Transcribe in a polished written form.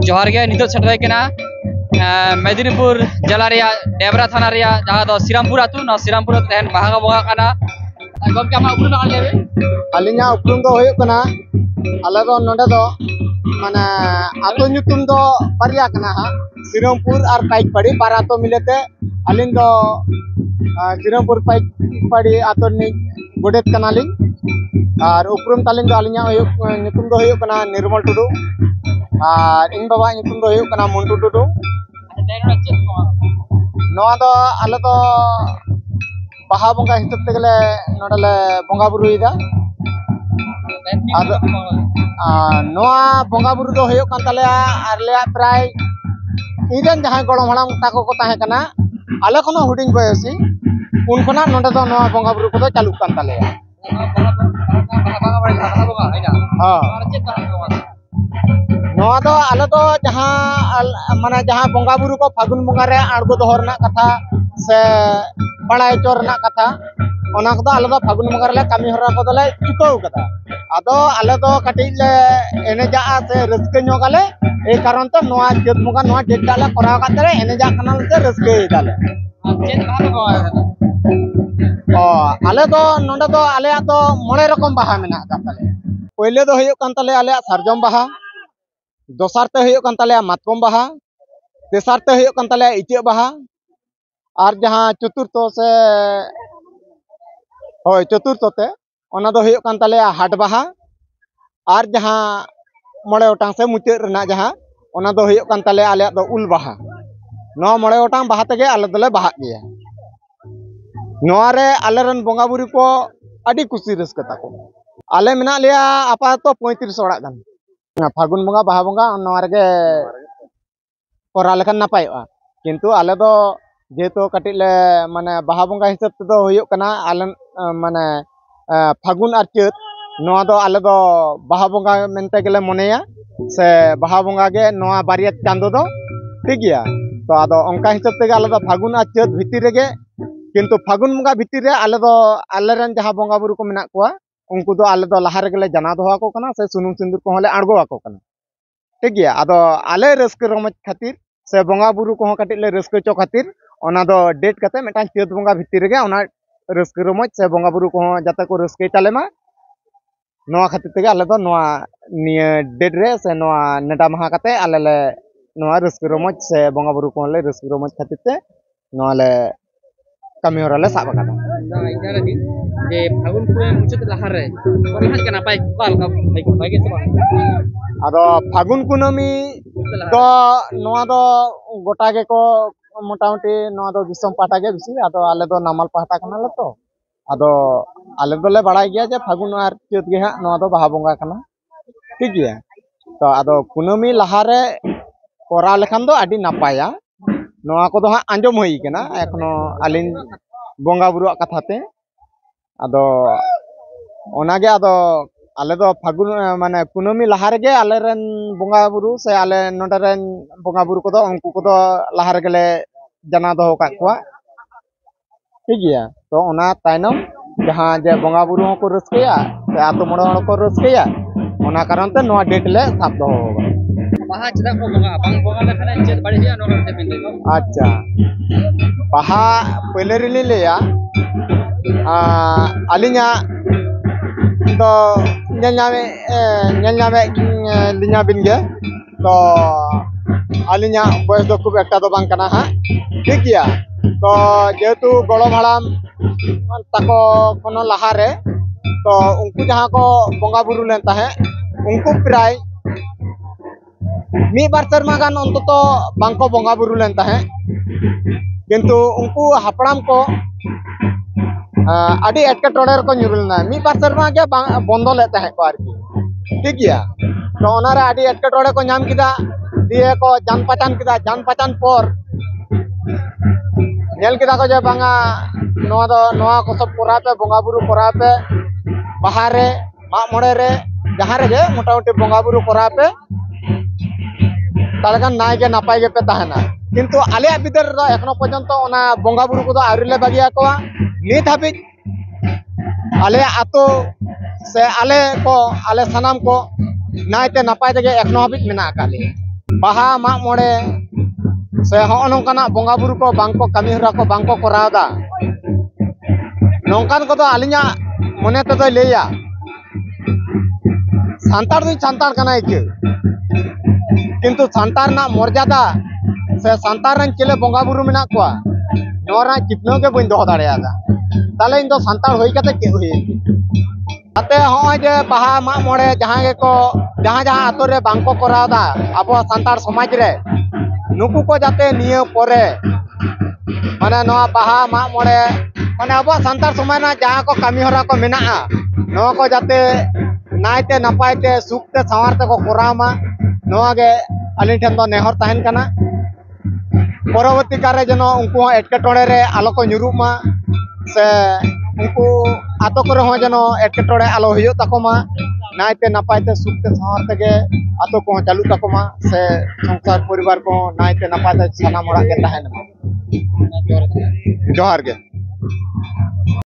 जोहार गे नितो सेटरे केना मेदिनीपुर जिला रे डेबरा थाना रे जहां दो श्रीरामपुर आतु न श्रीरामपुर तहन बाहागा बोगा काना गम के मा उपरुम ना लेबे अलिना उपरुम दो होयो कना आले दो नोडे दो माने आतो nyutum दो बारिया कना हा श्रीरामपुर और पाइकपाड़ी बार आतो मिलेते अलिन दो श्रीरामपुर पाइकपाड़ी आतो नि गोडेत कनालिन और उपरुम तालिन दो अलिना nyutum दो होयो कना निर्मल टुडू और इन बाबा nyutum दो होयो कना मुंटू टुडू नोआ दो आले दो बाहा बंगा हिसाब तेगले नोडले बंगा बुरु इदा नोआ बंगा बुरु दो होयो कान ताले आरले प्राय इदन जहां गड़म हड़ाम ताको को ताहे कना आले कोनो हुडिंग बयसी उन खना नोडे दो नोआ बंगा बुरु को चालू कान ताले नोआ दो आले दो जहां माने जहां बंगा बुरु को फागुन बंगा रे आड़गो दोहरना कथा से बड़ा चोरना कथा ओना को आले दो फागुन बंगा रे कामी हरा को दले चुकाव कदा आदो आले दो कटिल ले एनेजा से रस्के नोगाले ए कारण तो नोआ चेत बंगा नोआ डेट डाले कराव कातरे एनेजा कनाल से रस्के दाले चेत बाहा को ओ आले दो नोंडे दो आले तो मोड़े रकम बाहा मेना कातले पहिले दो होयो कान ताले आले सरजम बाहा दोसार ते होयो कान ताले मातकम बाहा तेसार ते होयो कान ताले इचे बाहा और जहां चतुर्थ से होय चतुर्थ ते ओना दो होयो कान ताले हाट बाहा और जहां मोड़े ओटांग से मुचे रना जहां ओना दो होयो कान ताले आले दो उल बाहा नो मोड़े ओटांग बाहा तेगे आले दोले बाहा गया नोआ रे आले रन बंगा बुरी को अडी खुशी रस्क ताको आले मेना लिया आपा तो 35 ओड़ा गान फागुन बंगा बाहा बंगा नोआ रे कोरा लेखान नापायोआ किंतु आले दो जेतो कटिले माने बाहा बंगा हिसाब ते दो होयो कना आले माने फागुन और चेत नोआ दो आले दो बाहा बंगा मेनते गेले मनेया से बाहा बंगा गे नोआ बारिया चांदो दो ठीक गया तो आदो अंका हिसाब ते आले दो फागुन और चेत भितिर रेगे किंतु फागुन बंगा भितिर रे आले दो आले रन जहां बंगा बुरु को मेना कोआ उनको दो आले दो लहा रेगे ले जना दोहा को कना से सुनुम सिंदूर को हले आड़गो आको कना ठीक गया आदो आले रस्क रमज खातिर से बंगा बुरु को कटिले रस्क चो खातिर ओना दो डेट कते मेटान चेत बंगा भितिर रेगे ओना रस्क रमज से बंगा बुरु को जाते को रस्के तालेमा नोआ खातिर तेगे आले दो नोआ निया डेट रे से नोआ नेटा महा कते आले ले नोआ रस्क रमज से बंगा बुरु को ले रस्क रमज खातिर ते नोआ ले कमी हो रहा साब कदा इधर दिन जे फागुन को मुचत लहार रे कोन के नापाय काल का भागे से आदो फागुन कुनमी तो नोआ दो गोटा के को मोटामुटी नोआ दो दिसम पाटा के बिसी आदो आले दो नामाल पाटा कना ले तो आदो आले दो ले बड़ाई गया जे फागुन और चेत गे हा नोआ दो बाहा बंगा कना ठीक गया तो आदो कुनमी लहारे कोरा लेखान दो आडी नापाया नोआ को दो हा आंजम होई केना एखनो आलिन बंगा बुरु कथा ते आदो ओना गे आदो आले दो फागुन माने कुनमी लहा रे गे आले रेन बंगा बुरु से आले नोडे रेन बंगा बुरु को दो उनको को दो लहा रे गेले जना दो का कोआ ठीक गया तो ओना ताइनम जहां जे बंगा बुरु को रस्केया से आतो मोड़ को रस्केया ओना कारण ते नोआ डेट ले साब दो बाहा चदा को बंगा बांग बंगा लेखाने चेत बाड़ी हिया नो करते बिन अच्छा बाहा पहले रिली लेया अलिना तो nyame linya bin ge to alinya boys do खूब एकटा दो बांग कना हा ठीक गया तो जेतु गड़ो भाड़ाम ताको कोनो लहा रे तो उनको जहां को बंगा बुरु लेन ताहे उनको प्राय मी बार शर्मा गान अंततो बांको बंगा बुरु लेन ताहे किंतु उनको हापड़ाम को आडी एटके टोडर को nyurulna मी बार शर्मा के बंदो ले ताहे को आरकी ठीक गया तो ओनारे आडी एटके टोडे को नाम किदा दिए को जान पहचान पर नेल किदा को जे बांगा नोआ को सब कोरा पे बंगा बुरु कोरा पे बाहरे मा मोड़े रे जहां रे मोटामुटी बंगा बुरु कोरा पे तालकान नाय के नापाय के पे ताहना किंतु आले बिदर रो एखनो पर्यंत ओना बंगा बुरु को दो आरिले बागिया को नित हाबि आले आतो से आले को आले सनाम को नायते नापाय तेगे एखनो हाबि मेना काले बाहा माग मोड़े से हॉ नौकाना बोंगा बुरु को बांको कमी हरा को बांको कोरावदा नौकान को तो आलिया मने तो लेया सांतार दुई सांतार कना इके किंतु सांतार ना मर्यादा से सांतार रन चले बोंगा बुरु मेना कोआ नोरा चिपनो के बइन दोह दाड़ेयादा ताले इन दो सांतार होई कते के होई आते हॉ जे बाहा माग मोड़े जहां के को जहां जहां आतो रे बांको कोरावदा अब सांतार समाज रे नुकु को जाते निये परे माने नो बाहा माग मोड़े माने अब सांतार समाज ना जहां को कमी हरा को मेना नो को जाते नायते नपायते सुखते सवारते को कोरामा नोआ गे अली ठेन दो नेहर तहन कना परवर्ती काले जनो उनको एटकेटोड़े रे आलो को nyuruमा से उनको आतो करे हो जनो एटकेटोड़े आलो हुयो तकोमा नायते नपायते सुखते सवारते गे आतो को चालू तकोमा से संसार परिवार को नायते नपायते साना मोड़ा के तहन जोहार गे।